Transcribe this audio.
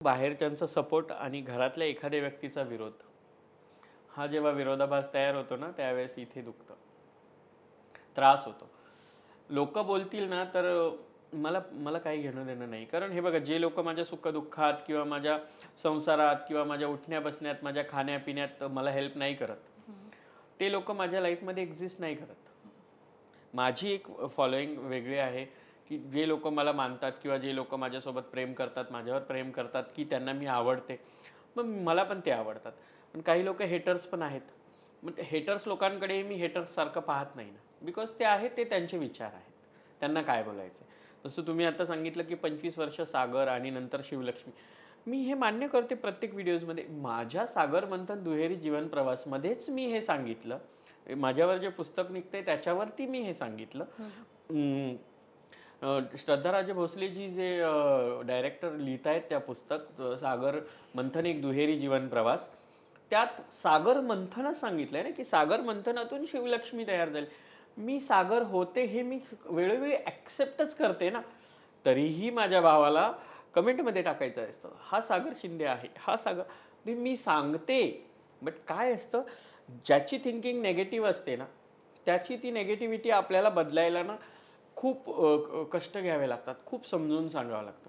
बाहेरच्यांचा support आणि घरातल्या एखाद्या व्यक्तीचा विरोध, हा जेव्हा विरोधाभास तयार होतो ना, त्यावेळेस इथे दुखतं. त्रास होतो. लोकं बोलतील ना, तर मला मला काही घेणं-देणं नाही. कारण हे बघा, जे लोकं माझ्या सुख-दुःखात किंवा माझ्या संसारात किंवा माझ्या उठण्या-बसण्यात, माझ्या खाण्यापिण्यात मला हेल्प नाही करत, हं, ते लोकं माझ्या लाईफमध्ये एक्झिस्ट नाही करत. हं, माझी एक फॉलोइंग वेगळी आहे, की जे लोकं मला मानतात किंवा जे लोकं माझ्यासोबत प्रेम करतात, माझ्यावर प्रेम करतात, की त्यांना मी आवडते. मग मला पण ते आवडतात. पण काही लोकं हेटर्स पण आहेत. मग ते हेटर्स लोकांकडे मी हेटर्ससारखं पाहत नाही ना, बिकॉज ते आहेत ते त्यांचे विचार आहेत. त्यांना काय बोलायचं जसं तुम्ही आता सांगितलं, की 25 वर्ष सागर आणि नंतर शिवलक्ष्मी. मी हे मान्य करते प्रत्येक व्हिडिओजमध्ये. माझ्या सागर मंथन दुहेरी जीवन प्रवासमध्येच मी हे सांगितलं. माझ्यावर जे पुस्तक निघतंय त्याच्यावरती मी हे सांगितलं. हं. अं, श्रद्धाराजे भोसलेजी जे डायरेक्टर लिहितायत त्या पुस्तक सागर मंथन एक दुहेरी जीवन प्रवास. त्यात सागर मंथनच सांगितलंय ना, की सागर मंथनातून शिवलक्ष्मी तयार झाली. मी सागर होते हे मी वेळोवेळी ॲक्सेप्टच करते ना. तरीही माझ्या भावाला कमेंटमध्ये टाकायचं असतं, हा सागर शिंदे आहे, हा सागर मी सांगते. बट काय असतं, ज्याची थिंकिंग निगेटिव्ह असते ना, त्याची ती निगेटिव्हिटी आपल्याला बदलायला ना खूप कष्ट घ्यावे लागतात. खूप समजून सांगावं लागतं.